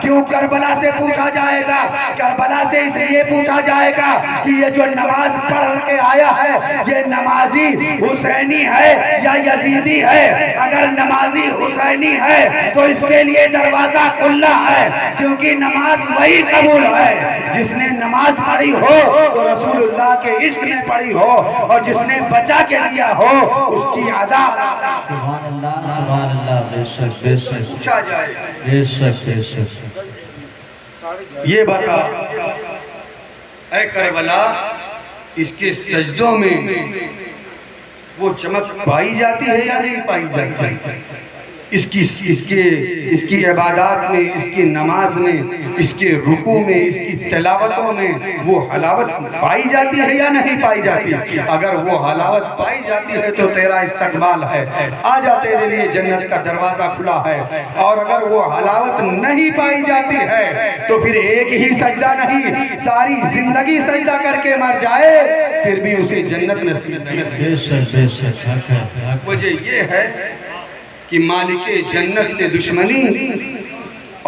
کیوں کربلا سے پوچھا جائے گا؟ کربلا سے اس لیے پوچھا جائے گا کہ یہ جو نماز پڑھ کے آیا ہے یہ نمازی حسینی ہے یا یزیدی ہے؟ اگر نمازی حسینی ہے تو اس کے لیے دروازہ کھلا ہے، کیونکہ نماز وہی قبول ہے جس نے نماز پڑھی ہو تو رسول اللہ کے عشق میں پڑھی ہو، اور جس نے بچا کے لیا ہو اس کی ادا سبحان اللہ، بے شک بے شک پوچھا جائے۔ بے شک بے شک۔ یہ بتا اے کربلا، اس کے سجدوں میں وہ چمک پائی جاتی ہے یا نہیں پائی جاتی؟ اس کی عبادات میں، اس کی نماز میں، اس کے رکوع میں، اس کی تلاوتوں میں وہ حلاوت پائی جاتی ہے یا نہیں پائی جاتی؟ اگر وہ حلاوت پائی جاتی ہے تو تیرا استقبال ہے، آجا تیرے لیے جنت کا دروازہ کھلا ہے۔ اور اگر وہ حلاوت نہیں پائی جاتی ہے تو پھر ایک ہی سجدہ نہیں، ساری زندگی سجدہ کر کے مر جائے پھر بھی اسے جنت نصیب نہیں۔ بے شک بے شک۔ وجہ یہ ہے کہ مالک جنت سے دشمنی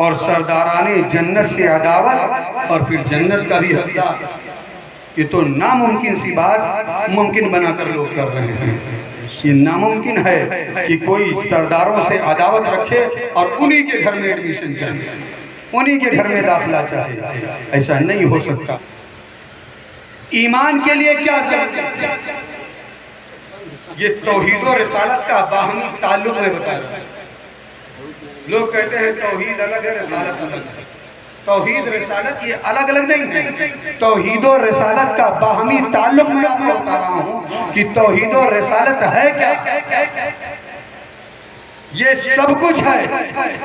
اور سرداران جنت سے عداوت اور پھر جنت کا بھی حقدار، یہ تو ناممکن سی بات ممکن بنا کر لوگ کر رہے ہیں۔ یہ ناممکن ہے کہ کوئی سرداروں سے عداوت رکھے اور انہی کے گھر میں ایڈمیشن چاہے، انہی کے گھر میں داخلہ چاہے، ایسا نہیں ہو سکتا۔ ایمان کے لیے کیا ضرورت ہے؟ یہ توحید و رسالت کا باہمی تعلق میں بتایا۔ لوگ کہتے ہیں توحید الگ ہے، رسالت الگ ہے۔ توحید رسالت یہ الگ الگ نہیں ہے، توحید و رسالت کا باہمی تعلق میں آپ کو بتا رہا ہوں کہ توحید و رسالت ہے کیا؟ یہ سب کچھ ہے،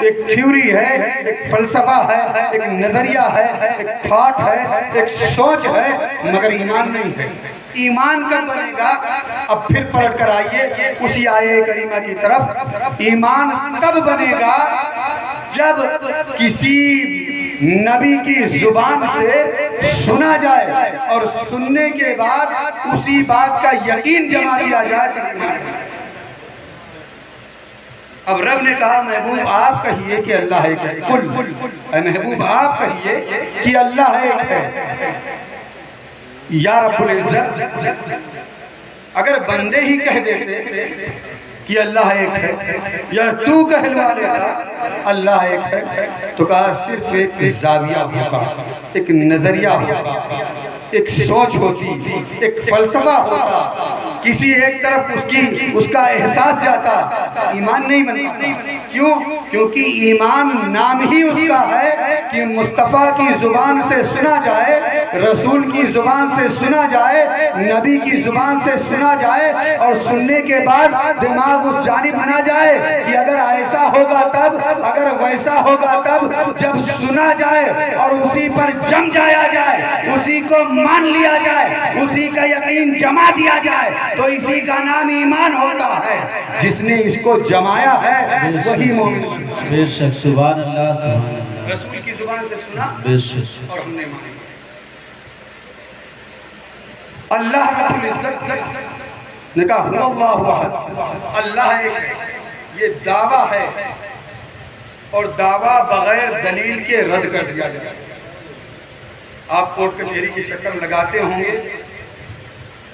ایک تھیوری ہے، ایک فلسفہ ہے، ایک نظریہ ہے، ایک تھاٹ ہے، ایک سوچ ہے، مگر ایمان نہیں ہے۔ ایمان کب بنے گا؟ اب پھر پلٹ کر آئیے اسی آیے کریمہ کی طرف۔ ایمان تب بنے گا جب کسی نبی کی زبان سے سنا جائے اور سننے کے بعد اسی بات کا یقین جما دیا جائے تب ایمان۔ اب رب نے کہا محبوب آپ کہیے کہ اللہ ایک ہے، قل اے محبوب آپ کہیے کہ اللہ ایک ہے۔ یا رب العزت اگر بندے ہی کہہ دیتے کہ اللہ ایک ہے یا تو کہلوا لیتا اللہ ایک ہے تو کہا صرف ایک زاویہ ہوتا، ایک نظریہ ہوتا، ایک سوچ ہوتی، ایک فلسفہ ہوتا، کسی ایک طرف اس کا احساس جاتا، ایمان نہیں بنتا۔ کیوں؟ کیونکہ ایمان نام ہی اس کا ہے کہ مصطفیٰ کی زبان سے سنا جائے، رسول کی زبان سے سنا جائے، نبی کی زبان سے سنا جائے، اور سننے کے بعد دماغ اس جانب نہ جائے کہ اگر ایسا ہوگا تب، اگر ویسا ہوگا تب، جب سنا جائے اور اسی پر جم جایا جائے، اسی کو مان لیا جائے، اسی کا یقین جما دیا جائے تو اسی کا نام ایمان ہوتا ہے۔ جس نے اس کو جمایا ہے وہی مومن۔ بے شک سبحان اللہ، سبحان اللہ۔ رسول کی زبان سے سنا بے شک اور ہم نے مانا۔ اللہ رب العزت نے کہا هو اللہ احد، اللہ ایک ہے، یہ دعویٰ ہے اور دعویٰ بغیر دلیل کے رد کر دیا جائے۔ آپ کورٹ کچہری کے چکر لگاتے ہوں گے،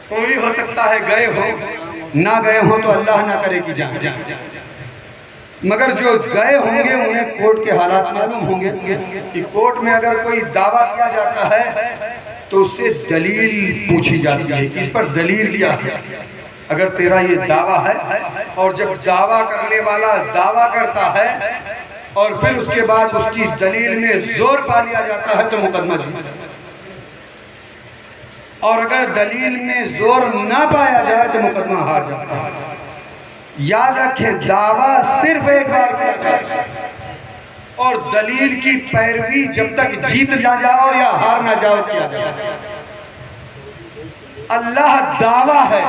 کوئی ہو سکتا ہے گئے ہوں، نہ گئے ہوں تو اللہ نہ کرے کہ جائیں، مگر جو گئے ہوں گے انہیں کورٹ کے حالات معلوم ہوں گے کہ کورٹ میں اگر کوئی دعویٰ کیا جاتا ہے تو اس سے دلیل پوچھی جاتی ہے کہ اس پر دلیل کیا ہے۔ اگر تیرا یہ دعویٰ ہے اور جب دعویٰ کرنے والا دعویٰ کرتا ہے اور پھر اس کے بعد اس کی دلیل میں زور پا لیا جاتا ہے تو مقدمہ جیت جاتا ہے، اور اگر دلیل میں زور نہ پایا جائے تو مقدمہ ہار جاتا ہے۔ یاد رکھیں دعویٰ صرف ایک بار کیا جائے اور دلیل کی پیروی جب تک جیت نہ جاؤ یا ہار نہ جاؤ کیا جائے۔ اللہ دعویٰ ہے،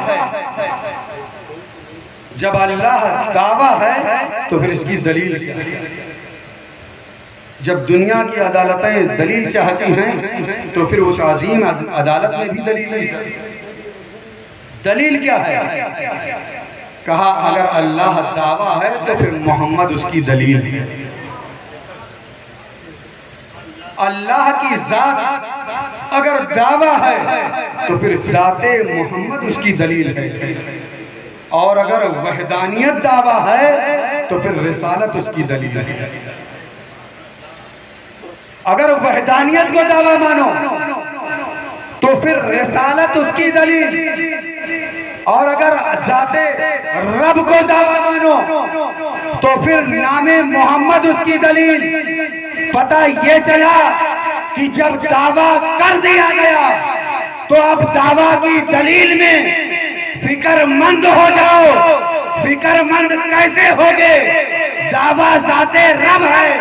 جب اللہ دعویٰ ہے تو پھر اس کی دلیل کیا ہے؟ جب دنیا کی عدالتیں دلیل چاہتی ہیں تو پھر اس عظیم عدالت میں بھی دلیل نہیں چاہتی۔ دلیل کیا ہے؟ کہا اگر اللہ دعویٰ ہے تو پھر محمد اس کی دلیل ہے۔ اللہ کی ذات اگر دعویٰ ہے تو پھر ذات محمد اس کی دلیل ہے، اور اگر وحدانیت دعویٰ ہے تو پھر رسالت اس کی دلیل ہے۔ اگر وحدانیت کو دعویٰ مانو تو پھر رسالت اس کی دلیل، اور اگر ذات رب کو دعویٰ مانو تو پھر نام محمد اس کی دلیل۔ پتہ یہ چلا کہ جب دعویٰ کر دیا گیا تو اب دعویٰ کی دلیل میں فکر مند ہو جاؤ۔ فکر مند کیسے ہوگے؟ دعویٰ ذات رب ہے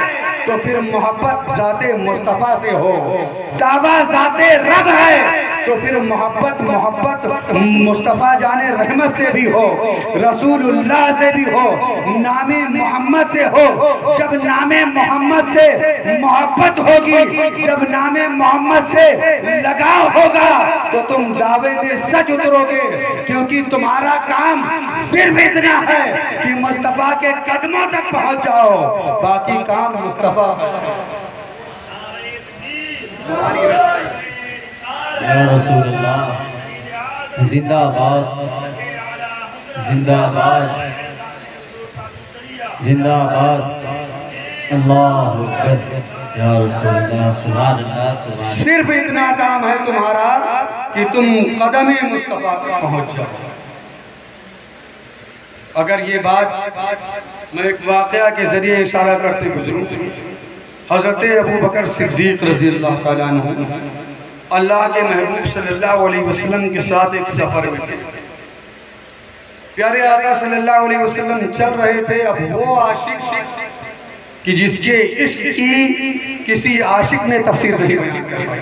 تو پھر محبت ذات مصطفیٰ سے ہو۔ دعویٰ ذات رب ہے تو پھر محبت مصطفیٰ جان رحمت سے بھی ہو، رسول اللہ سے بھی ہو، نام محمد سے ہو۔ جب نام محمد سے محبت ہوگی، جب نام محمد سے لگاؤ ہوگا تو تم دعوے میں سچ اترو گے، کیونکہ تمہارا کام صرف اتنا ہے کہ مصطفیٰ کے قدموں تک پہنچ جاؤ، باقی کام مصطفیٰ یا رسول اللہ، زندہ آباد، زندہ آباد، زندہ آباد، اللہ اکبر، یا رسول اللہ، سبحان اللہ، سبحان اللہ۔ صرف اتنا کام ہے تمہارا کہ تم قدم مصطفیٰ تک پہنچ جاؤ۔ اگر یہ بات میں ایک واقعہ کے ذریعے اشارہ کرتے گزروں، حضرت ابو بکر صدیق رضی اللہ تعالیٰ عنہ اللہ کے محبوب صلی اللہ علیہ وسلم کے ساتھ ایک سفر میں تھے۔ پیارے آقا صلی اللہ علیہ وسلم چل رہے تھے۔ اب وہ عاشق کہ جس کے عشق کی کسی عاشق نے تفسیر نہیں بیان کر پائی،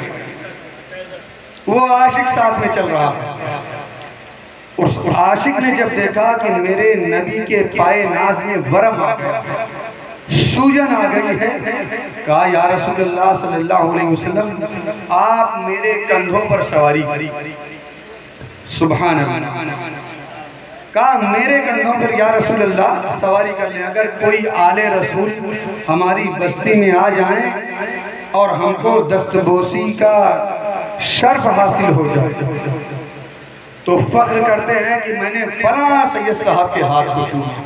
وہ عاشق ساتھ میں چل رہا ہے۔ اس عاشق نے جب دیکھا کہ میرے نبی کے پائے ناز میں ورم آ گیا، سوجن آ گئی ہے، کہا یا رسول اللہ صلی اللہ علیہ وسلم آپ میرے کندھوں پر سواری کری۔ سبحان اللہ، کہا میرے کندھوں پر یا رسول اللہ سواری کر لیں۔ اگر کوئی آل رسول ہماری بستی میں آ جائیں اور ہم کو دستبوسی کا شرف حاصل ہو جائے تو فخر کرتے ہیں کہ میں نے فلاں سید صاحب کے ہاتھ کو چھو لیا،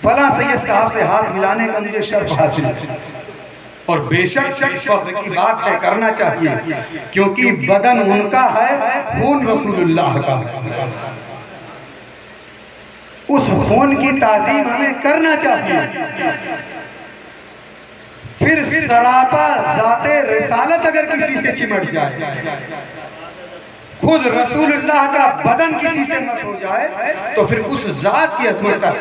فلاں سید صاحب سے ہاتھ ملانے کا مجھے شرف حاصل ہے۔ اور بے شک فخر کی بات ہے، کرنا چاہیے، کیونکہ بدن ان کا ہے، خون رسول اللہ کا ہے۔ اس خون کی تعظیم ہمیں کرنا چاہیے۔ پھر سراپا ذات رسالت اگر کسی سے چمٹ جائے، خود رسول اللہ کا بدن کسی سے مس ہو جائے تو پھر اس ذات کی عظمت کا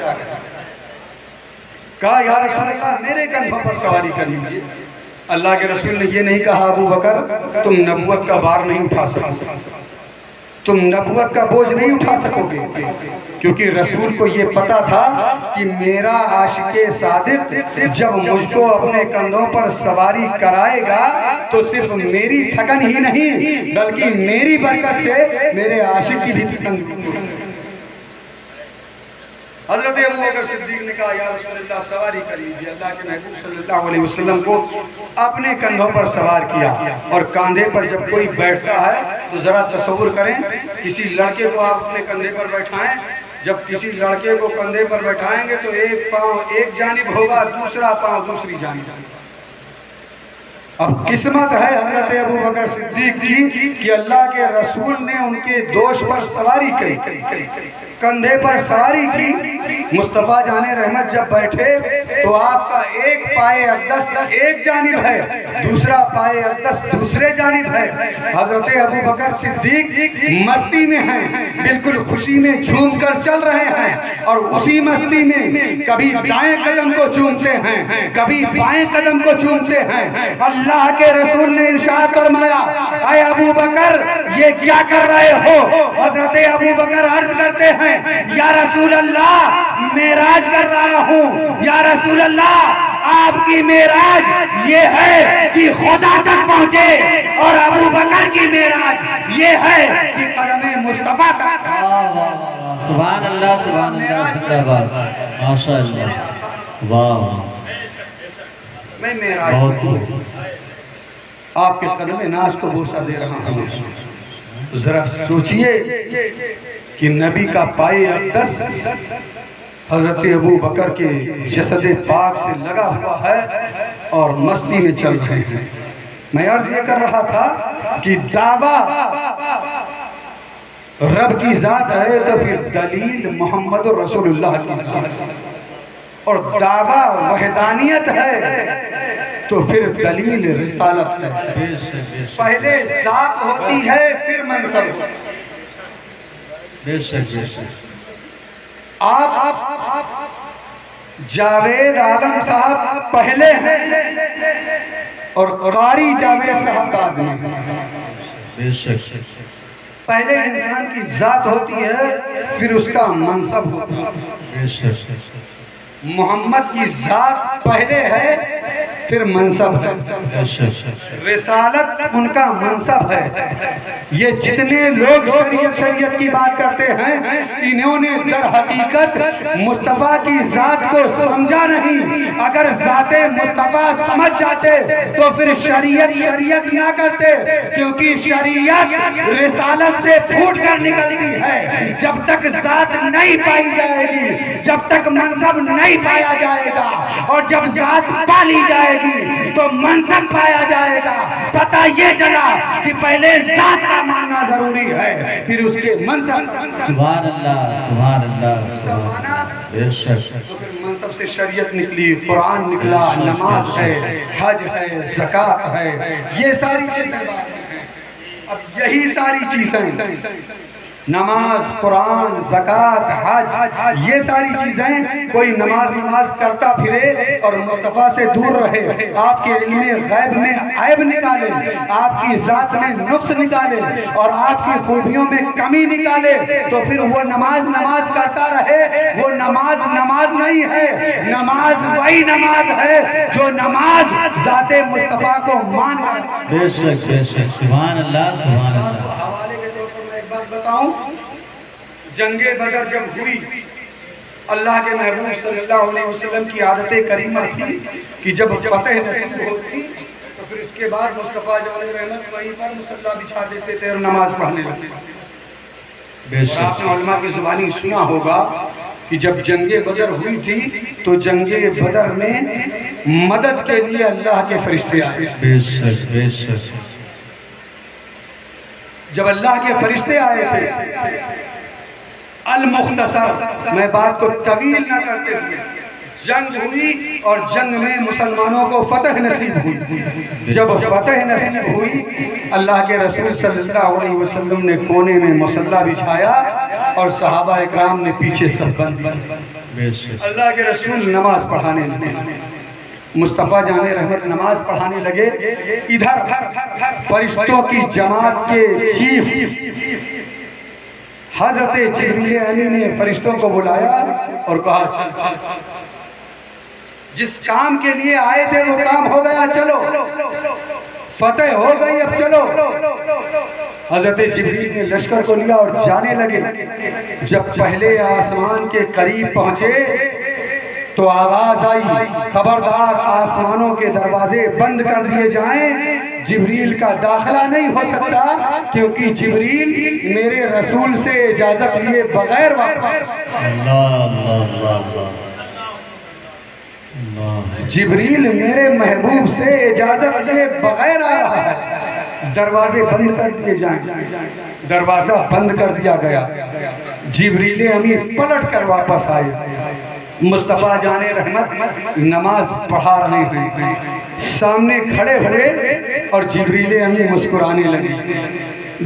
کہا یا رسول اللہ میرے کندھوں پر سواری کر لیجیے۔ اللہ کے رسول نے یہ نہیں کہا ابو بکر تم نبوت کا بار نہیں اٹھا سکو، تم نبوت کا بوجھ نہیں اٹھا سکو گے، کیونکہ رسول کو یہ پتا تھا کہ میرا عاشق صادق جب مجھ کو اپنے کندھوں پر سواری کرائے گا تو صرف میری تھکن ہی نہیں بلکہ میری برکت سے میرے عاشق کی بھی تھکن۔ حضرت ابو بکر صدیق نے کہا یا رسول اللہ سواری کر لیجیے۔ اللہ کے محبوب صلی اللہ علیہ وسلم کو اپنے کندھوں پر سوار کیا، اور کاندھے پر جب کوئی بیٹھتا ہے تو ذرا تصور کریں کسی لڑکے کو آپ اپنے کندھے پر بیٹھائیں، جب کسی لڑکے کو کندھے پر بیٹھائیں گے تو ایک پاؤں ایک جانب ہوگا، دوسرا پاؤں دوسری جانب۔ اب قسمت ہے حضرت ابو بکر صدیق کی کہ اللہ کے رسول نے ان کے دوش پر سواری کی، کندھے پر سواری کی۔ مصطفیٰ جان رحمت جب بیٹھے تو آپ کا ایک پائے اقدس ایک جانب ہے، دوسرا پائے اقدس دوسرے جانب ہے۔ حضرت ابو بکر صدیق مستی میں ہیں، بالکل خوشی میں جھوم کر چل رہے ہیں، اور اسی مستی میں کبھی دائیں قدم کو چومتے ہیں، کبھی بائیں قدم کو چومتے ہیں۔ اللہ کے رسول نے ارشاد فرمایا اے ابو بکر یہ کیا کر رہے ہو؟ حضرت ابو بکر عرض کرتے ہیں یا رسول اللہ معراج کر رہا ہوں۔ یا رسول اللہ آپ کی معراج یہ ہے کہ خدا تک پہنچے، اور ابو بکر کی معراج یہ ہے کہ قدم مصطفیٰ تک۔ سبحان اللہ، سبحان اللہ، زندہ باد، ماشاء اللہ، واہ۔ میں معراج آپ کے قدم ناز کو بوسہ دے رہا ہوں. ذرا سوچئے کہ نبی کا پائے اقدس حضرت ابو بکر کے جسد پاک سے لگا ہوا ہے اور مستی میں چل رہے ہیں. میں عرض یہ کر رہا تھا کہ دعویٰ رب کی ذات ہے تو پھر دلیل محمد رسول اللہ کی ذات، اور دعویٰ وحدانیت ہے تو پھر دلیل رسالت ہے. پہلے ذات ہوتی ہے پھر منصب. آپ جاوید عالم صاحب پہلے ہیں اور قاری جاوید صاحب بعد میں. پہلے انسان کی ذات ہوتی ہے پھر اس کا منصب ہوتا ہے. محمد کی ذات پہلے ہے پھر منصب ہے. رسالت ان کا منصب ہے. یہ جتنے لوگ شریعت کی بات کرتے ہیں انہوں نے در حقیقت مصطفیٰ کی ذات کو سمجھا نہیں. اگر ذات مصطفیٰ سمجھ جاتے تو پھر شریعت نہ کرتے، کیونکہ شریعت رسالت سے پھوٹ کر نکلتی ہے. جب تک ذات نہیں پائی جائے گی، جب تک منصب نہیں پایا جائے گا، اور جب ذات پالی جائے گی تو منصب پایا جائے گا. پتہ یہ چلا کہ پہلے ذات کا ماننا ضروری ہے پھر اس کے منصب. سبحان اللہ سبحان اللہ. بے شک. تو پھر منصب سے شریعت نکلی، قرآن نکلا، نماز ہے، حج ہے، زکوٰۃ ہے، یہ ساری چیزیں. اب یہی ساری چیزیں نماز، قرآن، زکوٰۃ، حج، یہ ساری چیزیں کوئی نماز کرتا پھرے اور مصطفیٰ سے دور رہے، آپ کے علم غیب میں عیب نکالے، آپ کی ذات میں نقص نکالے اور آپ کی خوبیوں میں کمی نکالے، تو پھر وہ نماز کرتا رہے. وہ نماز نہیں ہے. نماز وہی نماز ہے جو نماز ذات مصطفیٰ کو مان کر. بے شک بے شک. سبحان اللہ سبحان اللہ. حوالے کے طور پر میں ایک بات بتاؤں. جنگ بدر جب ہوئی، اللہ کے محبوب صلی اللہ علیہ وسلم کی عادت کریمہ تھی کہ جب فتح نصیب ہوتی تو پھر اس کے بعد مصطفیٰ جان رحمت وہیں پر مصلی بچھا دیتے تھے اور نماز پڑھنے لگتے تھے. اور آپ نے علماء کی زبانی سنا ہوگا کہ جب جنگ بدر ہوئی تھی تو جنگ بدر میں مدد کے لیے اللہ کے فرشتے آئے. بے شک بے شک. جب اللہ کے فرشتے آئے تھے، المختصر، میں بات کو طویل نہ کرتے ہوئے، جنگ ہوئی اور جنگ میں مسلمانوں کو فتح نصیب ہوئی. جب فتح نصیب ہوئی، اللہ کے رسول صلی اللہ علیہ وسلم نے کونے میں مصلی بچھایا اور صحابہ اکرام نے پیچھے سب بند. اللہ کے رسول نماز پڑھانے لگے، مصطفیٰ جان رحمت نماز پڑھانے لگے. ادھر فرشتوں کی جماعت کے چیف حضرت جبریل امین نے فرشتوں کو بلایا اور کہا چل، جس کام کے لیے آئے تھے وہ کام ہو گیا، چلو، فتح ہو گئی، اب چلو. حضرت جبریل نے لشکر کو لیا اور جانے لگے. جب پہلے آسمان کے قریب پہنچے تو آواز آئی، خبردار آسمانوں کے دروازے بند کر دیے جائیں، جبریل کا داخلہ نہیں ہو سکتا، کیونکہ جبریل میرے رسول سے اجازت لیے بغیر جبریل میرے محبوب سے اجازت لیے بغیر آ رہا ہے. دروازے بند کر دیے جائیں. دروازہ بند کر دیا گیا. جبریل امین پلٹ کر واپس آئے. مصطفیٰ جان رحمت نماز پڑھا رہے ہیں، سامنے کھڑے ہوئے اور جبریل امین مسکرانے لگے.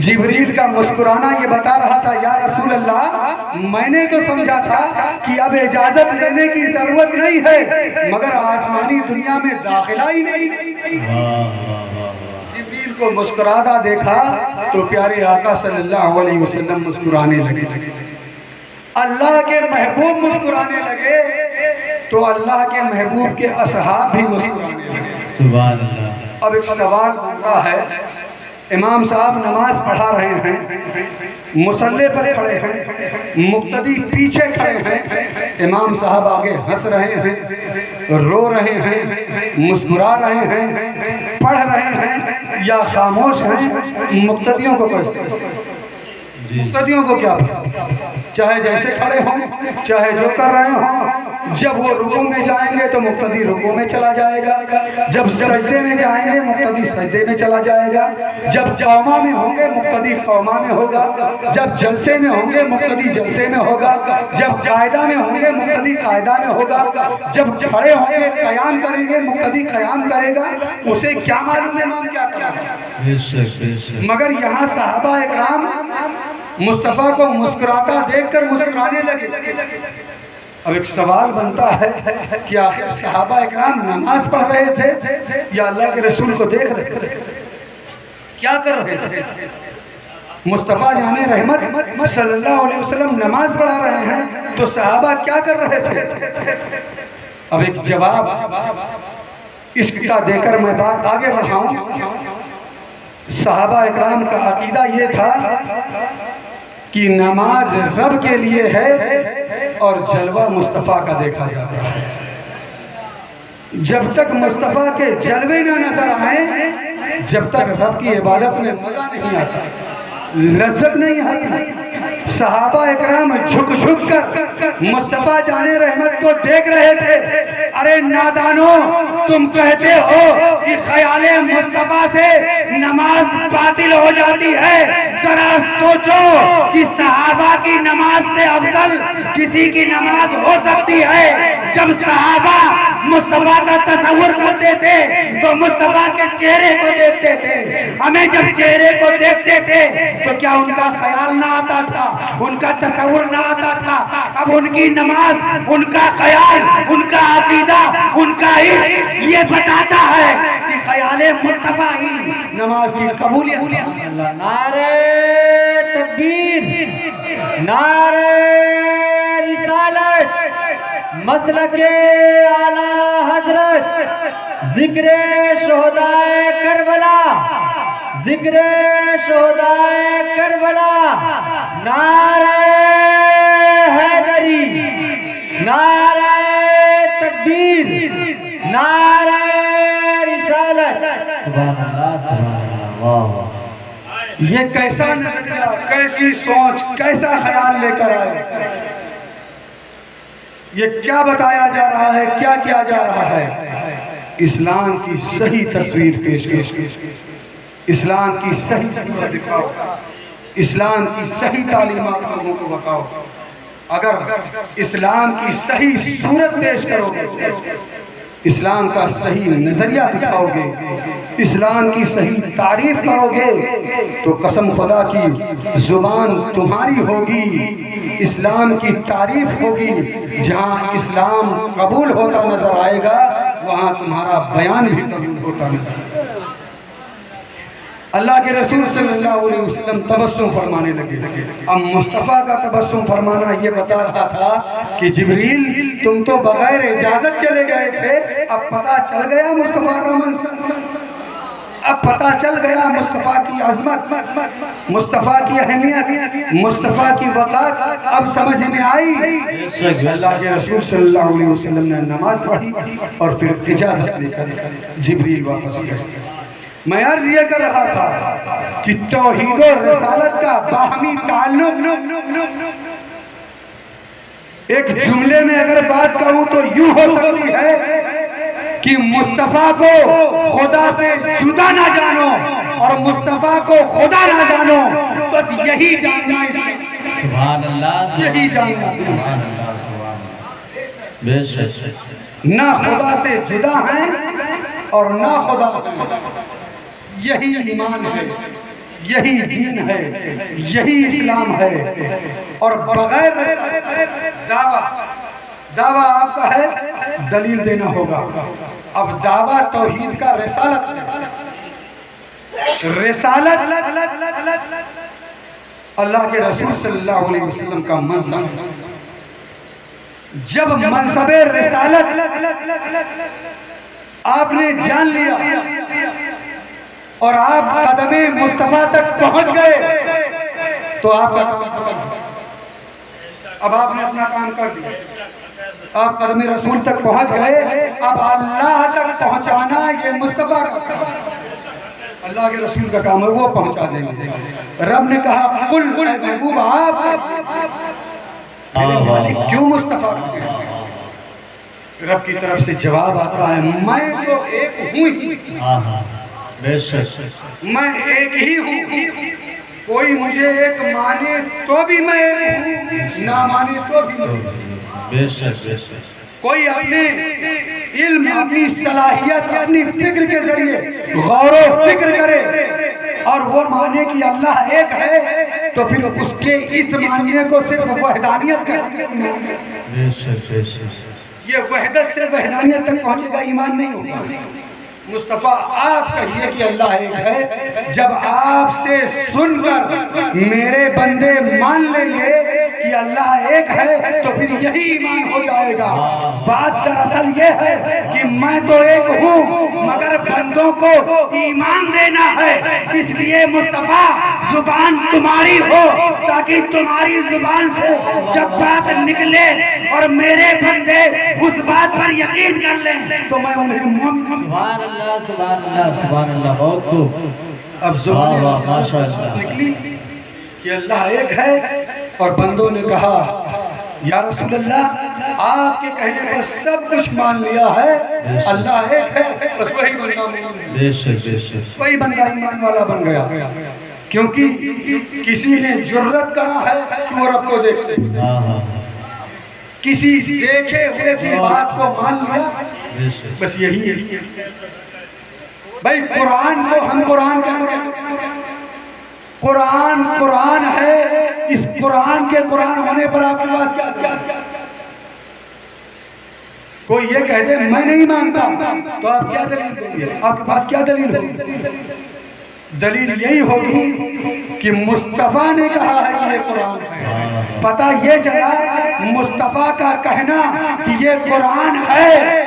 جبریل کا مسکرانا یہ بتا رہا تھا، یا رسول اللہ، میں نے تو سمجھا تھا کہ اب اجازت لینے کی ضرورت نہیں ہے، مگر آسمانی دنیا میں داخلہ ہی نہیں. جبریل کو مسکراتا دیکھا تو پیارے آقا صلی اللہ علیہ وسلم مسکرانے لگے. اللہ کے محبوب مسکرانے لگے تو اللہ کے محبوب کے اصحاب بھی مسکرانے لگے. سبحان اللہ. اب ایک سوال بنتا ہے امام صاحب نماز پڑھا رہے ہیں، مصلی پر کھڑے ہیں، مقتدی پیچھے کھڑے ہیں، امام صاحب آگے ہنس رہے ہیں، رو رہے ہیں، مسکرا رہے ہیں، پڑھ رہے ہیں یا خاموش ہیں، مقتدیوں کو مقتدیوں کو کیا پتا؟ چاہے جیسے کھڑے ہوں، چاہے جو کر رہے ہوں، جب وہ رکوع میں جائیں گے تو مقتدی رکوع میں چلا جائے گا، جب سجدے میں جائیں گے مقتدی سجدے میں چلا جائے گا، جب قوما میں ہوں گے مقتدی قوما میں ہوگا، جب جلسے میں ہوں گے مقتدی جلسے میں ہوگا، جب قاعدہ میں ہوں گے مقتدی قاعدہ میں ہوگا، جب کھڑے ہوں گے قیام کریں گے مقتدی قیام کرے گا۔ اسے کیا معلوم امام کیا کر رہا ہے؟ مگر یہاں صحابہ اکرام مصطفیٰ کو مسکراتا دیکھ کر مسکرانے لگے۔ اب ایک سوال بنتا ہے کہ آخر صحابہ اکرام نماز پڑھ رہے تھے یا اللہ کے رسول کو دیکھ رہے تھے؟ کیا کر رہے تھے؟ مصطفیٰ جان رحمت صلی اللہ علیہ وسلم نماز پڑھا رہے ہیں تو صحابہ کیا کر رہے تھے؟ اب ایک جواب عشق کا دے کر میں بات آگے بڑھاؤں۔ صحابہ اکرام کا عقیدہ یہ تھا کہ نماز رب کے لیے ہے اور جلوہ مصطفیٰ کا دیکھا جاتا ہے۔ جب تک مصطفیٰ کے جلوے نہ نظر آئیں، جب تک رب کی عبادت میں مزہ نہیں آتا، لذت نہیں آتی۔ صحابہ اکرام جھک جھک کر مصطفیٰ جان رحمت کو دیکھ رہے تھے۔ ارے نادانو، تم کہتے ہو کہ خیال مصطفیٰ سے نماز باطل ہو جاتی ہے، ذرا سوچو کہ صحابہ کی نماز سے افضل کسی کی نماز ہو سکتی ہے۔ جب صحابہ مصطفیٰ کا تصور کرتے تھے تو مصطفیٰ کے چہرے کو دیکھتے تھے۔ ہمیں جب چہرے کو دیکھتے تھے تو کیا ان کا خیال نہ آتا تھا، ان کا تصور نہ آتا تھا؟ اب ان کی نماز، ان کا خیال، ان کا عقیدہ، ان کا عشق یہ بتاتا ہے کہ خیال مصطفیٰ ہی نماز کی قبولیت۔ نعرہ تکبیر، نعرہ رسالت، مسلک اعلیٰ حضرت، ذکر شہدائے کربلا، ذکر شہدائے کربلا، نعرہ حیدری، نعرہ تکبیر، نعرہ رسالت۔ سبحان اللہ، سبحان اللہ، واہ۔ یہ کیسا نظریہ، کیسی سوچ، کیسا خیال لے کر آئے؟ یہ کیا بتایا جا رہا ہے، کیا کیا جا رہا ہے؟ اسلام کی صحیح تصویر پیش کی، اسلام کی صحیح صورت دکھاؤ، اسلام کی صحیح تعلیمات لوگوں کو بتاؤ۔ اگر اسلام کی صحیح صورت پیش کرو گے، اسلام کا صحیح نظریہ دکھاؤ گے، اسلام کی صحیح تعریف کرو گے تو قسم خدا کی زبان تمہاری ہوگی، اسلام کی تعریف ہوگی۔ جہاں اسلام قبول ہوتا نظر آئے گا وہاں تمہارا بیان بھی قبول ہوتا نظر آئے گا۔ اللہ کے رسول صلی اللہ علیہ وسلم تبسم فرمانے لگے۔ اب مصطفیٰ کا تبسم فرمانا یہ بتا رہا تھا کہ جبریل تم تو بغیر اجازت چلے گئے تھے، اب پتہ چل گیا مصطفیٰ کا منصب، اب پتہ چل گیا مصطفیٰ کی عظمت، مصطفیٰ کی اہمیت، مصطفیٰ کی وقار اب سمجھ میں آئی۔ اللہ کے رسول صلی اللہ علیہ وسلم نے نماز پڑھی اور پھر اجازت لے کر جبریل واپس گئے۔ میں عرض یہ کر رہا تھا کہ توحید و رسالت کا باہمی تعلق، ایک جملے میں اگر بات کروں تو یوں ہو سکتی ہے کہ مصطفیٰ کو خدا سے جدا نہ جانو اور مصطفیٰ کو خدا نہ جانو، بس یہی جاننا ہے۔ سبحان اللہ، یہی جاننا، سبحان اللہ، سبحان اللہ، بے شک۔ نہ خدا سے جدا ہیں اور نہ خدا، یہی ایمان ہے، یہی دین ہے، یہی اسلام ہے۔ اور بغیر دعویٰ آپ کا ہے، دلیل دینا ہوگا۔ اب دعویٰ توحید کا رسالت اللہ کے رسول صلی اللہ علیہ وسلم کا منصب۔ جب منصب رسالت آپ نے جان لیا اور آپ قدم مصطفیٰ تک پہنچ گئے تو آپ کا کام ختم. اب آپ نے اپنا کام کر دیا, آپ قدم رسول تک پہنچ گئے. اب اللہ تک پہنچانا یہ مصطفیٰ کا کام ہے, اللہ کے رسول کا کام ہے, وہ پہنچا دیں گے. رب نے کہا قل اے محبوب آپ میرے مالک کیوں مصطفیٰ کا؟ رب کی طرف سے جواب آتا ہے میں تو ایک ہوں ہی, بے شک میں ایک ہی ہوں. کوئی مجھے ایک مانے تو بھی میں ایک ہوں, نہ مانے تو بھی میں. بے شک بے شک. کوئی اپنے علم, اپنی صلاحیت, اپنی فکر کے ذریعے غور و فکر کرے اور وہ مانے کہ اللہ ایک ہے تو پھر اس کے اس ماننے کو صرف وحدانیت کہتے ہیں. بے شک بے شک. یہ وحدت سے وحدانیت تک پہنچے گا, ایمان نہیں ہوگا. مصطفیٰ آپ کہیے کہ اللہ ایک ہے. جب آپ سے سن کر میرے بندے مان لیں گے کہ اللہ ایک ہے تو پھر یہی ایمان ہو جائے گا. بات دراصل یہ ہے کہ میں تو ایک ہوں مگر بندوں کو ایمان دینا ہے. اس لیے مصطفیٰ زبان تمہاری ہو تاکہ تمہاری زبان سے جب بات نکلے اور میرے بندے اس بات پر یقین کر لیں تو میں انہیں مومن. سبحان اللہ سبحان اللہ سبحان اللہ. بہت خوب. اب زبان نکلی کہ اللہ ایک ہے اور بندوں نے کہا یا رسول اللہ آپ کے کہنے پر سب کچھ مان لیا ہے, اللہ ایک ہے, بس وہی بندہ مومن. بے شک بے شک. وہی بندہ ایمان والا بن گیا. کیونکہ کسی نے جرت کہا ہے کہ وہ رب کو دیکھ سکے, کسی دیکھے ہوئے کی بات کو مان لیا, بس یہی ہے. بھائی قرآن کو ہم قرآن کہتے ہیں, قرآن قرآن ہے. اس قرآن کے قرآن ہونے پر آپ کے پاس کیا دلیل؟ کوئی یہ کہہ دے میں نہیں مانتا تو آپ کیا دلیل دیں گے؟ آپ کے پاس کیا دلیل ہوگی؟ دلیل یہی ہوگی کہ مصطفیٰ نے کہا ہے کہ یہ قرآن ہے. پتہ یہ چلا مصطفیٰ کا کہنا کہ یہ قرآن ہے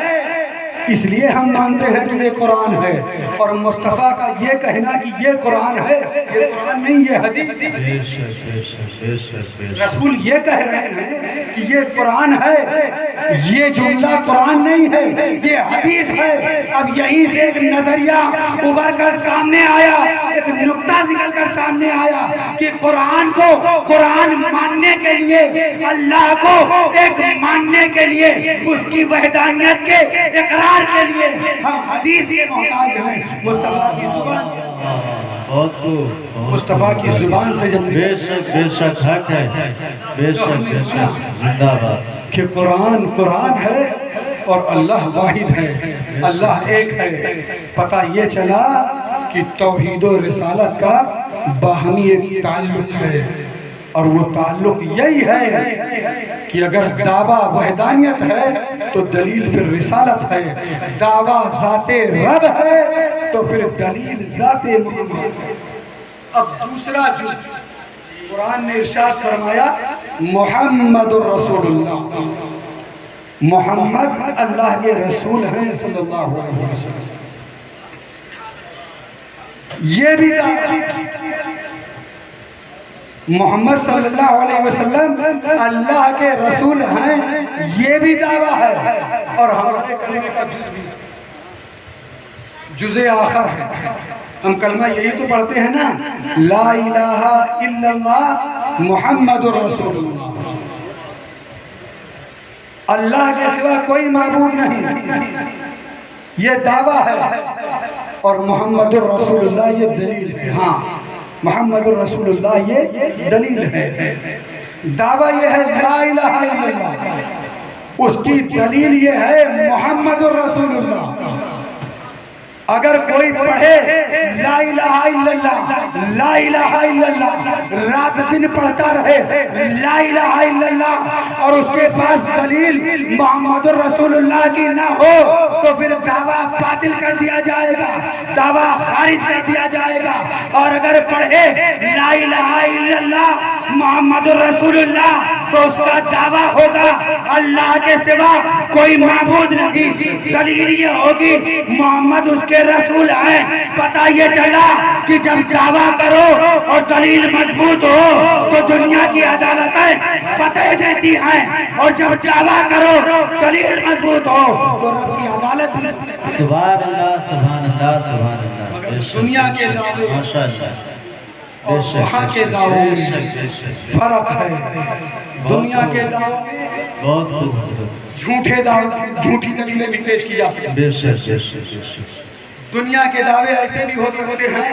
اس لیے ہم مانتے ہیں کہ یہ قرآن ہے, اور مصطفیٰ کا یہ کہنا کہ یہ قرآن ہے, یہ قرآن نہیں یہ حدیث ہے. رسول یہ کہہ رہے ہیں کہ یہ قرآن ہے, یہ جملہ قرآن نہیں ہے, یہ حدیث ہے. اب یہیں سے ایک نظریہ ابھر کر سامنے آیا, ایک نقطہ نکل کر سامنے آیا کہ قرآن کو قرآن ماننے کے لیے, اللہ کو ایک ماننے کے لیے, اس کی وحدانیت کے اقرار کے لیے ہم حدیث کے محتاج ہیں. مصطفیٰ کی زبان, مصطفیٰ کی زبان سے جب بے شک بے شک حق ہے. بے شک بے شک. زندہ باد. کہ قرآن قرآن ہے اور اللہ واحد ہے, اللہ ایک ہے. پتہ یہ چلا کہ توحید و رسالت کا باہمی ایک تعلق ہے, اور وہ تعلق یہی ہے کہ اگر دعویٰ وحدانیت ہے تو دلیل پھر رسالت ہے, دعویٰ ذات رب ہے تو پھر دلیل ذات محمد. اب دوسرا جز قرآن نے ارشاد فرمایا محمد الرسول اللہ, محمد اللہ کے رسول ہیں صلی اللہ علیہ وسلم. یہ بھی محمد صلی اللہ علیہ وسلم اللہ کے رسول ہیں, یہ بھی دعویٰ ہے, اور ہمارے کلمے کا جز آخر ہے. ہم کلمہ یہی تو پڑھتے ہیں نا, لا الہ الا اللہ محمد رسول اللہ, اللہ کے سوا کوئی معبود نہیں, یہ دعویٰ ہے, اور محمد رسول اللہ یہ دلیل ہے. ہاں محمد الرسول اللہ یہ دلیل ہے. دعویٰ یہ ہے لا الہ الا اللہ, اس کی دلیل یہ ہے محمد الرسول اللہ. اگر کوئی پڑھے لا الہ الا اللہ لا الہ الا اللہ رات دن پڑھتا رہے لا الہ الا اللہ اور اس کے پاس دلیل محمد الرسول اللہ کی نہ ہو تو پھر دعویٰ باطل کر دیا جائے گا, دعویٰ خارج کر دیا جائے گا. اور اگر پڑھے لا الہ الا اللہ محمد الرسول اللہ تو اس کا دعویٰ ہوگا اللہ کے سوا کوئی معبود نہیں. دلیل یہ ہوگی محمد اس کے یہ رسول ہیں، پتہ یہ چلا کہ جب دعویٰ کرو اور دلیل مضبوط ہو تو دنیا کی عدالتیں فتح دیتی ہیں، اور جب دعویٰ کرو دلیل مضبوط ہو تو رب کی عدالت بھی سبحان اللہ سبحان اللہ سبحان اللہ. مگر دنیا کے دعوے ماشاء اللہ اور وہاں کے دعووں میں فرق ہے. دنیا کے دعووں میں بہت خوبصورت. جھوٹے دعوے، جھوٹی دلیلیں بھی پیش کی جا سکتی ہیں. بے شک بے شک بے شک. دنیا کے دعوے ایسے بھی ہو سکتے ہیں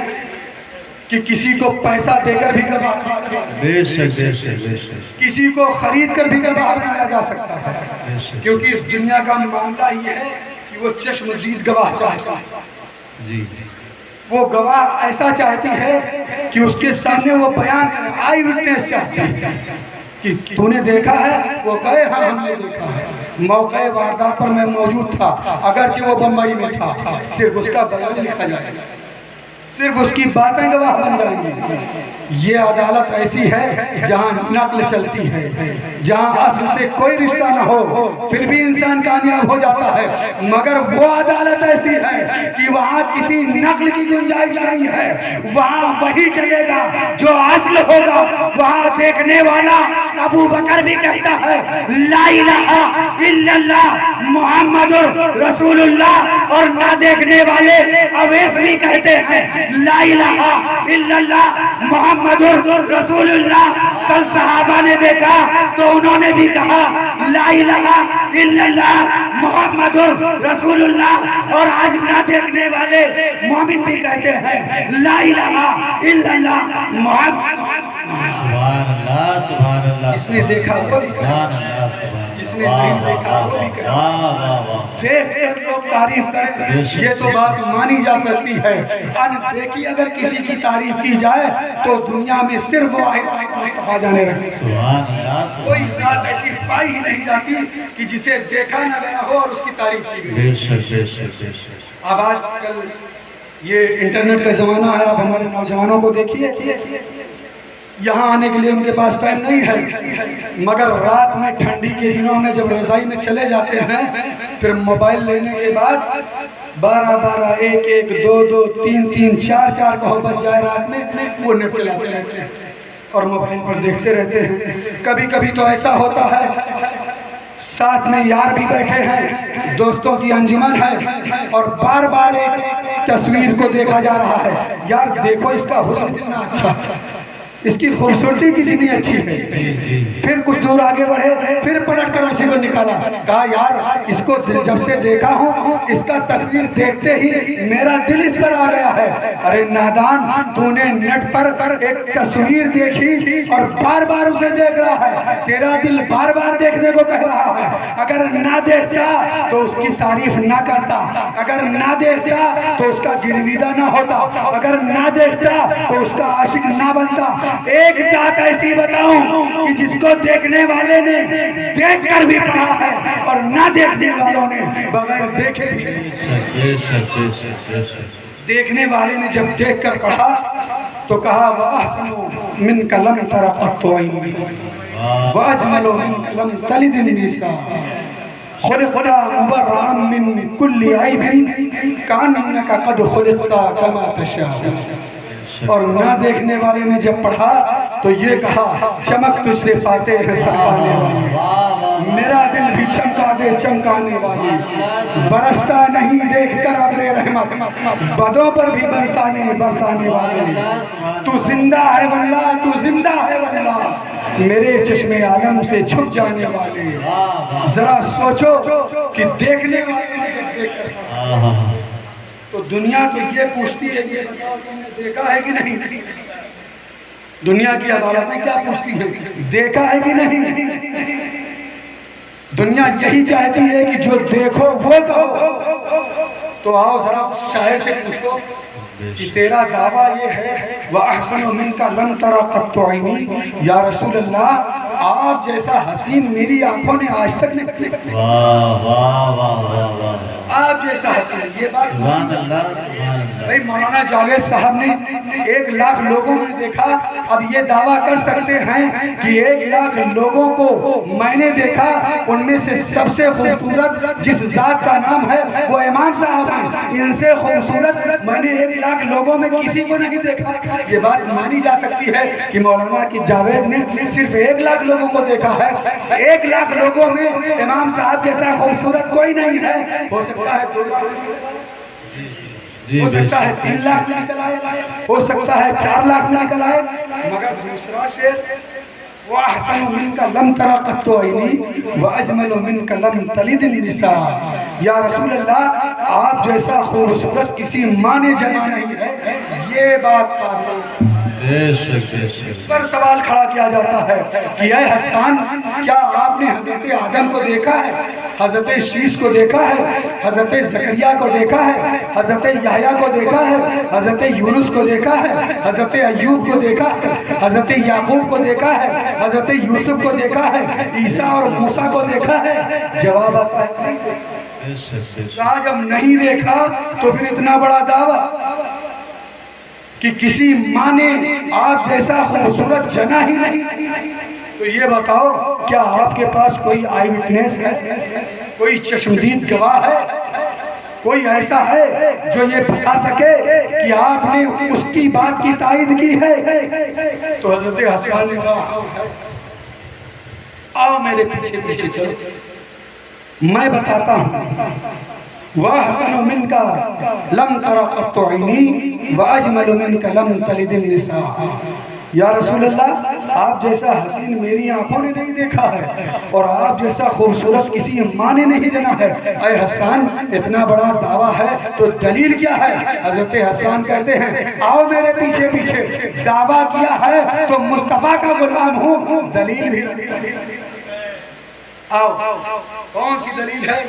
کہ کسی کو پیسہ دے کر بھی گواہ بنایا جا سکتا ہے، بے شک بے شک بے شک کسی کو خرید کر بھی گواہ بنایا جا سکتا ہے. بے شک. کیونکہ اس دنیا کا معاملہ یہ ہے کہ وہ چشم دید گواہ چاہتا ہے. جی وہ گواہ ایسا چاہتی ہے کہ اس کے سامنے وہ بیان کرے. آئی وٹنس چاہتی ہے کہ تو نے دیکھا ہے، وہ کہے ہاں ہم نے دیکھا ہے، موقع واردات پر میں موجود تھا، اگرچہ وہ بمبئی میں تھا. صرف اس کا بیان لکھا جائے گا، صرف اس کی باتیں گواہ بن جائیں گی. یہ عدالت ایسی ہے جہاں نقل چلتی ہے، جہاں اصل سے کوئی رشتہ نہ ہو پھر بھی انسان کامیاب ہو جاتا ہے. مگر وہ عدالت ایسی ہے کہ وہاں کسی نقل کی گنجائش نہیں ہے، وہاں وہی چلے گا جو اصل ہوگا. وہاں دیکھنے والا ابو بکر بھی کہتا ہے لا الہ الا اللہ محمد رسول اللہ، اور نہ دیکھنے والے اویس بھی کہتے ہیں لا الہ الا اللہ محمد رسول اللہ. کل صحابہ نے دیکھا تو انہوں نے بھی کہا لا الہ الا اللہ محمد رسول اللہ، اور آج نہ دیکھنے والے مومن بھی کہتے ہیں لا الہ الا اللہ محمد. سبحان اللہ سبحان اللہ. جس نے دیکھا وہ بھی کہا، سبحان اللہ سبحان. جس نے نہیں دیکھا وہ بھی کہا. واہ واہ واہ. دیکھ کر لوگ تعریف کریں، یہ تو بات مانی جا سکتی ہے. دیکھی اگر کسی کی تعریف کی جائے تو دنیا میں صرف وہ مصطفیٰ جانے رہے. سبحان اللہ کوئی سبحان. ذات ایسی پائی ہی نہیں جاتی کہ جسے دیکھا نہ گیا ہو اور اس کی تعریف کی گئی. بے شک بے شک بے شک. اب آج کل یہ انٹرنیٹ کا زمانہ ہے. اب ہمارے نوجوانوں کو دیکھیے، یہاں آنے کے لیے ان کے پاس ٹائم نہیں ہے، مگر رات میں ٹھنڈی کے دنوں میں جب رضائی میں چلے جاتے ہیں پھر موبائل لینے کے بعد 12 1 1 2 2 3 3 4 4 کہو بچ جائے رات میں، وہ نیٹ چلاتے رہتے ہیں اور موبائل پر دیکھتے رہتے ہیں. کبھی کبھی تو ایسا ہوتا ہے ساتھ میں یار بھی بیٹھے ہیں، دوستوں کی انجمن ہے اور بار بار ایک تصویر کو دیکھا جا رہا ہے. یار دیکھو اس کا حسن کتنا اچھا، اس کی خوبصورتی کتنی اچھی ہے. پھر کچھ دور آگے بڑھے، پھر پلٹ کر اسی کو نکالا، کہا یار اس کو جب سے دیکھا ہوں اس کا تصویر دیکھتے ہی میرا دل اس پر آ گیا ہے. ارے نادان، تو نے نیٹ پر ایک تصویر دیکھی اور بار بار اسے دیکھ رہا ہے، تیرا دل بار بار دیکھنے کو کہہ رہا ہے. اگر نہ دیکھتا تو اس کی تعریف نہ کرتا، اگر نہ دیکھتا تو اس کا گرویدہ نہ ہوتا، اگر نہ دیکھتا تو اس کا عاشق نہ بنتا. ایک ذات ایسی بتاؤں کہ جس کو دیکھنے والے نے دیکھ کر بھی پڑھا ہے اور نہ دیکھنے والوں نے بغیر دیکھے بھی. دیکھنے والے نے جب دیکھ کر پڑھا تو کہا وَأَحْسَنُ مِنْكَ لَمْ تَرَ قَطُّ عَيْنٌ وَأَجْمَلُ مِنْكَ لَمْ تَلِدِ النِّسَاءُ خلقت مبرعا من كل عيب كأنك قد خلقت كما تشاء. اور نہ دیکھنے والے نے جب پڑھا تو یہ کہا چمک تجھ سے پاتے ہیں سرکانے والی، میرا دل بھی چمکا دے چمکانے والی. برستا نہیں دیکھ کر ابر رحمت، بدوں پر بھی برسانے والی. تو زندہ ہے واللہ، تو زندہ ہے واللہ، میرے چشم عالم سے چھپ جانے والے. ذرا سوچو کہ دیکھنے والے نے جب دیکھ کر پڑھا تو دنیا تو یہ پوچھتی ہے یہ بتاؤ تم نے دیکھا ہے کہ نہیں. دنیا کی عدالتیں کیا پوچھتی ہیں؟ دیکھا ہے کہ نہیں. دنیا یہی چاہتی ہے کہ جو دیکھو وہ کہو. تو آؤ ذرا شاعر سے پوچھو کہ تیرا دعویٰ یہ ہے وَأَحْسَنُ مِنْكَ لَمْ تَرَ قَطُّ عَيْنِي، یا رسول اللہ آپ جیسا حسین میری آنکھوں نے آج تک نہیں دیکھا. آپ جیسا حسین. یہ بات سبحان اللہ سبحان اللہ. بھائی مولانا جاوید صاحب نے 1 لاکھ لوگوں میں دیکھا. اب یہ دعویٰ کر سکتے ہیں کہ 1 لاکھ لوگوں کو میں نے دیکھا, ان میں سے سب سے خوبصورت جس ذات کا نام ہے وہ امام صاحب ہیں. ان سے خوبصورت میں نے 1 لاکھ لوگوں میں کسی کو نہیں دیکھا. یہ بات مانی جا سکتی ہے کہ مولانا کی جاوید نے صرف 1 لاکھ لوگوں کو دیکھا ہے. 1 لاکھ لوگوں میں امام صاحب جیسا خوبصورت کوئی نہیں ہے. ہو سکتا ہے 2 لاکھ, ہو سکتا ہے 3 لاکھ میں نکل آئے, ہو سکتا ہے 4 لاکھ میں نکل آئے. مگر دوسرا شعر وَأَحْسَنُ مِنْكَ لَمْ تَرَ قَطُّ عَيْنِي وَأَجْمَلُ مِنْكَ لَمْ تَلِدِ النِّسَاء. یا رسول اللہ, آپ جیسا خوبصورت کسی ماں نے جنا نہیں ہے. یہ بات قابل اس پر سوال کھڑا کیا جاتا ہے کہ اے حسان, کیا آپ نے حضرت آدم کو دیکھا ہے, حضرت شیش کو دیکھا ہے, حضرت زکریا کو دیکھا ہے, حضرت یحییٰ کو دیکھا ہے, حضرت یونس کو دیکھا ہے, حضرت ایوب کو دیکھا ہے, حضرت یعقوب کو دیکھا ہے, حضرت یوسف کو دیکھا ہے, عیسیٰ اور موسیٰ کو دیکھا ہے؟ جواب آتا ہے جب نہیں دیکھا تو پھر اتنا بڑا دعویٰ کہ کسی ماں نے آپ جیسا خوبصورت جنا ہی نہیں. تو یہ بتاؤ, کیا آپ کے پاس کوئی آئی وٹنس ہے, کوئی چشمدید گواہ ہے, کوئی ایسا ہے جو یہ بتا سکے کہ آپ نے اس کی بات کی تائید کی ہے؟ تو حضرت حسان نے کہا آؤ میرے پیچھے پیچھے چلو, میں بتاتا ہوں. وَأَحْسَنُ مِنْكَ لَمْ تَرَ قَطُّ عَيْنِي وَأَجْمَلُ مِنْكَ لَمْ تَلِدِ النِّسَاء. یا رسول اللہ, آپ جیسا حسین میری آنکھوں نے نہیں دیکھا ہے, اور آپ جیسا خوبصورت کسی ماں نے نہیں جنا ہے. اے حسان, اتنا بڑا دعویٰ ہے تو دلیل کیا ہے؟ حضرت حسان کہتے ہیں آؤ میرے پیچھے پیچھے, دعویٰ کیا ہے تو مصطفیٰ کا غلام ہوں, دلیل بھی. آؤ, کون سی دلیل ہے؟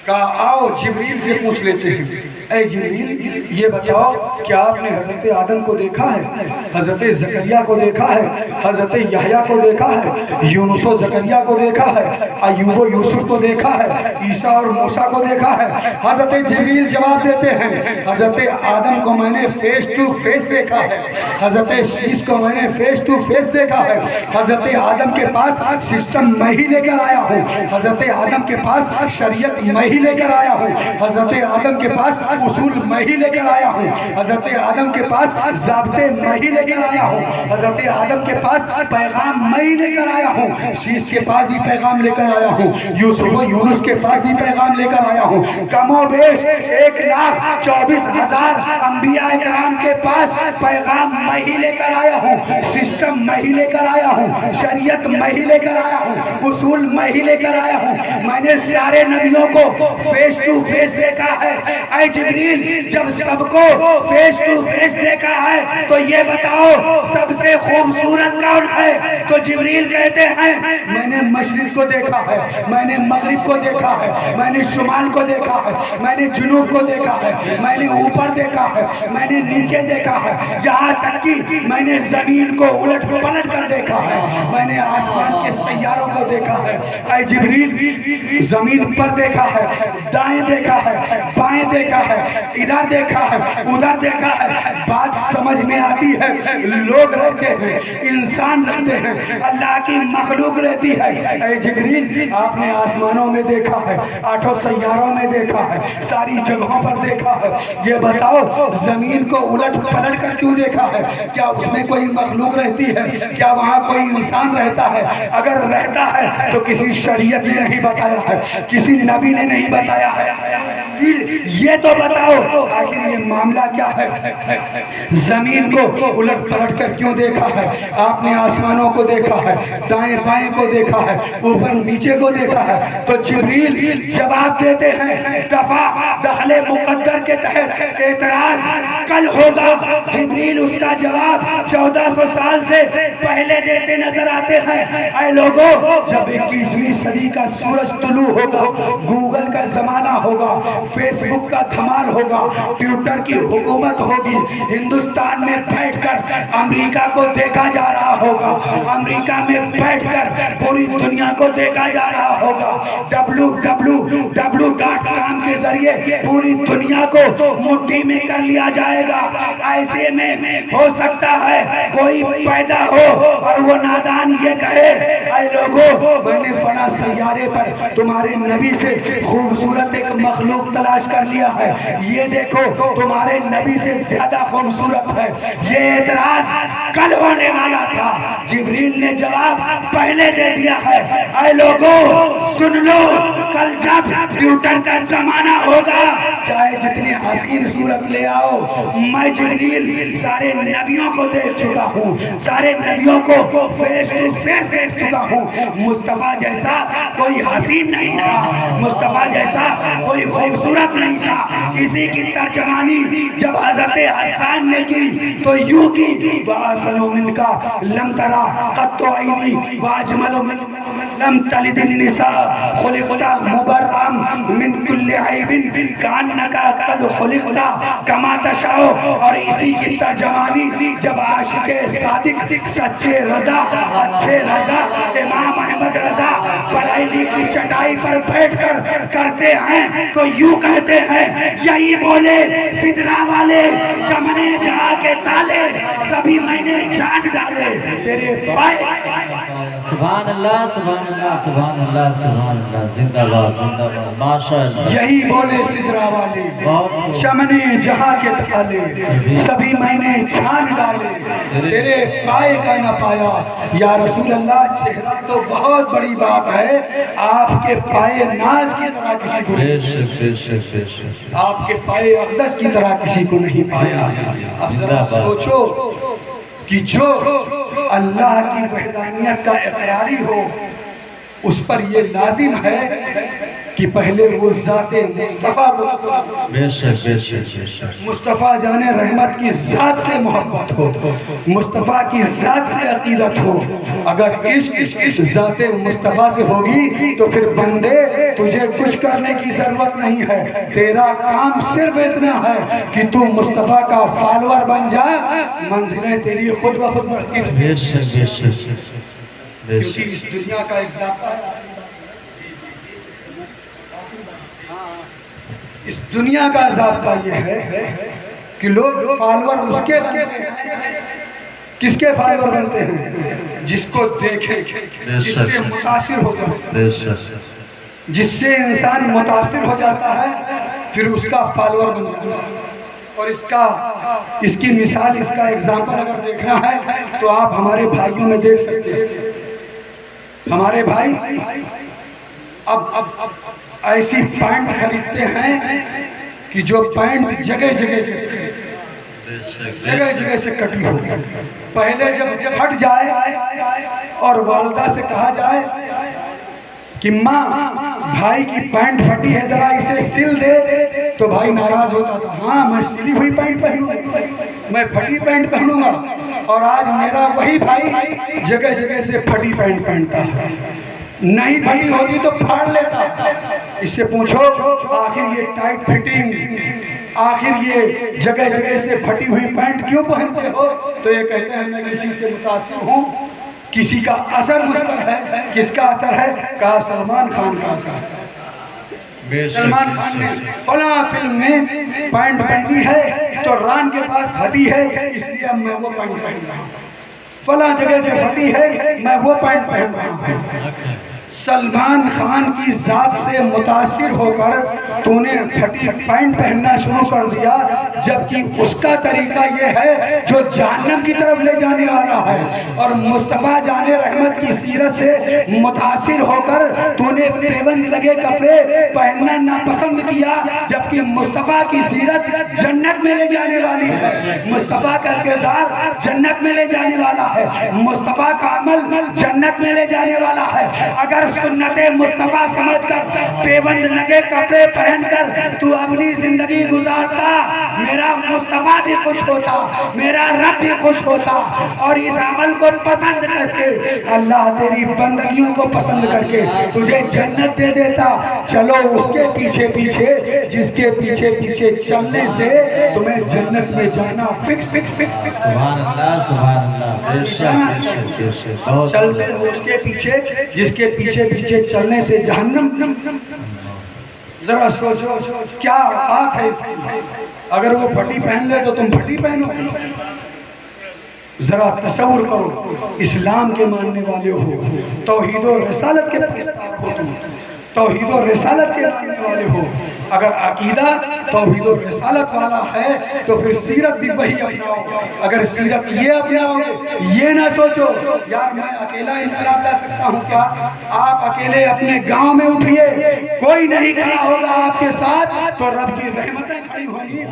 کہا آؤ جبریل سے پوچھ لیتے ہیں. اے جبریل, یہ بتاؤ کہ آپ نے حضرت آدم کو دیکھا ہے, حضرت زکریا کو دیکھا ہے, حضرت یحییٰ کو دیکھا ہے, یونس و زکریا کو دیکھا ہے, ایوب و یوسف کو دیکھا ہے, عیسیٰ اور موسیٰ کو دیکھا ہے؟ حضرت جبریل جواب دیتے ہیں حضرت آدم کو میں نے فیس ٹو فیس دیکھا ہے, حضرت شیش کو میں نے فیس ٹو فیس دیکھا ہے. حضرت آدم کے پاس سسٹم میں ہی لے کر آیا ہوں, حضرت آدم کے پاس شریعت میں ہی لے کر آیا ہوں, حضرت آدم کے پاس اصول میں ہی لے کر آیا ہوں, حضرت آدم کے پاس ضابطے میں ہی لے کر آیا ہوں, حضرت آدم کے پاس پیغام میں ہی لے کر آیا ہوں, شیش کے پاس بھی پیغام لے کر آیا ہوں, یوسف و یونس کے پاس بھی پیغام لے کر آیا ہوں. کم و بیش 1,24,000 انبیاء کرام کے پاس پیغام میں ہی لے کر آیا ہوں, سسٹم میں ہی لے کر آیا ہوں, شریعت میں ہی لے کر آیا ہوں, اصول میں ہی لے کر آیا ہوں. میں نے سارے نبیوں کو فیس ٹو فیس دیکھا ہے. اے جبریل, جب سب کو فیس ٹو فیس دیکھا ہے تو یہ بتاؤ سب سے خوبصورت کون ہے؟ تو جبریل کہتے ہیں میں نے مشرق کو دیکھا ہے, میں نے مغرب کو دیکھا ہے, میں نے شمال کو دیکھا ہے, میں نے جنوب کو دیکھا ہے, میں نے اوپر دیکھا ہے, میں نے نیچے دیکھا ہے, یہاں تک کہ میں نے زمین کو الٹ پلٹ کر دیکھا ہے, میں نے آسمان کے سیاروں کو دیکھا ہے. اے جبریل, زمین پر دیکھا ہے, دائیں دیکھا ہے, بائیں دیکھا ہے, ادھر دیکھا ہے, ادھر دیکھا ہے. بات سمجھ میں آتی ہے, لوگ رہتے ہیں, انسان رہتے ہیں, اللہ کی مخلوق رہتی ہے. اے جبریل, آپ نے آسمانوں میں دیکھا ہے, 8 سیاروں میں دیکھا ہے, ساری جگہوں پر دیکھا ہے. یہ بتاؤ زمین کو الٹ پلٹ کر کیوں دیکھا ہے؟ کیا اس میں کوئی مخلوق رہتی ہے؟ کیا وہاں کوئی انسان رہتا ہے؟ اگر رہتا ہے تو کسی شریعت نے نہیں بتایا ہے, کسی نبی نے نہیں بتایا ہے. یہ تو بتاؤ آخر یہ معاملہ کیا ہے؟ زمین کو الٹ پلٹ کر کیوں دیکھا ہے؟ آپ نے آسمانوں کو دیکھا ہے, دائیں بائیں کو دیکھا ہے, اوپر نیچے کو دیکھا ہے. تو جبریل جواب دیتے ہیں دفع دخل مقدر کے تحت اعتراض کل ہوگا۔ جبریل اس کا جواب 1400 سال سے پہلے دیتے نظر آتے ہیں۔ اے لوگوں، جب 21ویں صدی کا سورج طلوع ہوگا، گوگل کا زمانہ ہوگا، فیس بک کا دھمال ہوگا، ٹویٹر کی حکومت ہوگی، ہندوستان میں بیٹھ کر امریکہ کو دیکھا جا رہا ہوگا، امریکہ میں بیٹھ کر پوری دنیا کو دیکھا جا رہا ہوگا، www.com کے ذریعے پوری دنیا کو مٹھی میں کر لیا جائے گا۔ ایسے میں ہو سکتا ہے کوئی پیدا ہو اور وہ نادان یہ کہے، اے لوگوں، میں نے فلاں سیارے پر تمہارے نبی سے خوبصورت ایک مخلوق تلاش کر لیا ہے، یہ دیکھو تمہارے نبی سے زیادہ خوبصورت ہے۔ یہ اعتراض کل ہونے والا تھا، جبریل نے جواب پہلے دے دیا ہے۔ اے لوگوں سن لو، کل جب ٹویٹر کا زمانہ ہوگا، چاہے جتنی حسین صورت لے آؤ، میں جبریل سارے نبیوں کو دیکھ چکا ہوں، سارے نبیوں کو فیس ٹو فیس دیکھ چکا ہوں۔ مصطفیٰ جیسا کوئی حسین نہیں تھا، مصطفیٰ جیسا کوئی خوبصورت نہیں تھا۔ اسی کی ترجمانی جب حضرت حسان نے کی تو یوں کی، وَأَحْسَنُ مِنْكَ لَمْ تَرَ قَطُّ عَيْنِي وَأَجْمَلُ لَمْ تَلِدِ النِّسَاءُ خُلِقْتَ مُبَرًّا مِنْ كُلِّ عَيْبٍ كَأَنَّكَ قَدْ خُلِقْتَ كَمَا تَشَاءُ۔ اور اسی کی ترجمانی جب عاشق صادق سچے رضا اچھے رضا امام احمد رضا بریلی کی چٹائی پر بیٹھ کر کرتے ہیں تو یوں کہتے ہیں، یہی بولے سدرا والے، چمنے جہاں کے تالے سبھی میں نے جان ڈالے تیرے پائے۔ سبحان اللہ سبحان اللہ سبحان اللہ سبحان اللہ، زندہ باد زندہ باد، ماشاءاللہ۔ یہی بولے سدرا والے، چمنے جہاں کے تالے سبھی میں نے چھان ڈالے تیرے پائے کا نہ پایا۔ یا رسول اللہ، چہرہ تو بہت بڑی بات ہے، آپ کے پائے ناز کی طرح کسی کو نہیں، آپ کے پائے اقدس کی طرح کسی کو نہیں پایا۔ اب ذرا سوچو کہ جو اللہ کی وحدانیت کا اقراری ہو، اس پر یہ لازم ہے کہ پہلے وہ ذات مصطفیٰ کو مصطفیٰ جان رحمت کی ذات سے محبت ہو، مصطفیٰ کی ذات سے عقیدت ہو۔ اگر عشق ذات مصطفیٰ سے ہوگی تو پھر بندے تجھے کچھ کرنے کی ضرورت نہیں ہے، تیرا کام صرف اتنا ہے کہ تو مصطفیٰ کا فالور بن جا، منزلیں تیری خود بخود بڑھتی ہیں۔ کیونکہ اس دنیا کا ایک ضابطہ ہے، اس دنیا کا ضابطہ یہ ہے کہ لوگ فالور اس کے بنتے ہیں، کس کے فالور بنتے ہیں؟ جس کو دیکھیں، جس سے متاثر ہو جاتا ہے، جس سے انسان متاثر ہو جاتا ہے پھر اس کا فالور بن جاتا ہے۔ اور اس کی مثال، اس کا ایگزامپل اگر دیکھنا ہے تو آپ ہمارے بھائیوں میں دیکھ سکتے ہیں۔ ہمارے بھائی اب ایسی پینٹ خریدتے ہیں کہ جو پینٹ جگہ جگہ سے کٹی ہو۔ پہلے جب پھٹ جائے اور والدہ سے کہا جائے کہ ماں بھائی کی پینٹ پھٹی ہے ذرا اسے سل دے، تو بھائی ناراض ہوتا تھا، ہاں میں سلی ہوئی پینٹ پہنوں گا، میں پھٹی پینٹ پہنوں گا۔ اور آج میرا وہی بھائی جگہ جگہ سے پھٹی پینٹ پہنتا ہے، نہیں پھٹی ہوتی تو پھاڑ لیتا۔ اس سے پوچھو آخر یہ ٹائٹ فٹنگ، آخر یہ جگہ جگہ سے پھٹی ہوئی پینٹ کیوں پہنتے ہو؟ تو یہ کہتے ہیں میں کسی سے متاثر ہوں، کسی کا اثر مجھ پر ہے۔ کس کا اثر ہے؟ کہا سلمان خان کا اثر ہے۔ سلمان خان نے فلاں فلم میں پینٹ پہنی ہے تو ران کے پاس پھٹی ہے، اس لیے اب میں وہ پینٹ پہن رہا ہوں۔ فلاں جگہ سے پھٹی ہے، میں وہ پینٹ پہن رہا ہوں۔ سلمان خان کی ذات سے متاثر ہو کر تو نے پھٹی پینٹ پہننا شروع کر دیا، جبکہ اس کا طریقہ یہ ہے جو جہنم کی طرف لے جانے والا ہے۔ اور مصطفیٰ جان رحمت کی سیرت سے متاثر ہو کر تو نے پیوند لگے کپڑے پہننا ناپسند کیا، جبکہ مصطفیٰ کی سیرت جنت میں لے جانے والی ہے، مصطفیٰ کا کردار جنت میں لے جانے والا ہے، مصطفیٰ کا عمل جنت میں لے جانے والا ہے۔ اگر سنت مصطفیٰ سمجھ کر پیبند لگے کپڑے پہن کر تو اپنی زندگی گزارتا، میرا مصطفیٰ بھی خوش ہوتا، میرا رب بھی خوش ہوتا، اور اس عمل کو پسند کر کے اللہ تیری بندگیوں کو پسند کر کے تجھے جنت دے دیتا۔ چلو اس کے پیچھے پیچھے جس کے پیچھے پیچھے چلنے سے تمہیں جنت میں جانا فکس فکس فکس فکس۔ سبحان اللہ سبحان اللہ، بے شک بے شک بے شک، بہت چلتے ہو اس کے پیچھے جس کے پیچھے پیچھے چلنے سے جہنم۔ ذرا سوچو کیا بات ہے اس کی، اگر وہ پھٹی پہن لے تو تم پھٹی پہنو۔ ذرا تصور کرو، اسلام کے ماننے والے ہو، توحید و رسالت کے پرستار ہو، تم توحید و رسالت کے ماننے والے ہو، اگر عقیدہ توحید و رسالت والا ہے تو پھر سیرت بھی وہی اپناؤ۔ اگر سیرت یہ اپناؤ گے، یہ نہ سوچو یار میں اکیلا انقلاب لا سکتا ہوں کیا، آپ اکیلے اپنے گاؤں میں اٹھئے، کوئی نہیں کھڑا ہوگا آپ کے ساتھ تو رب کی رحمتیں کھڑی ہوں گی۔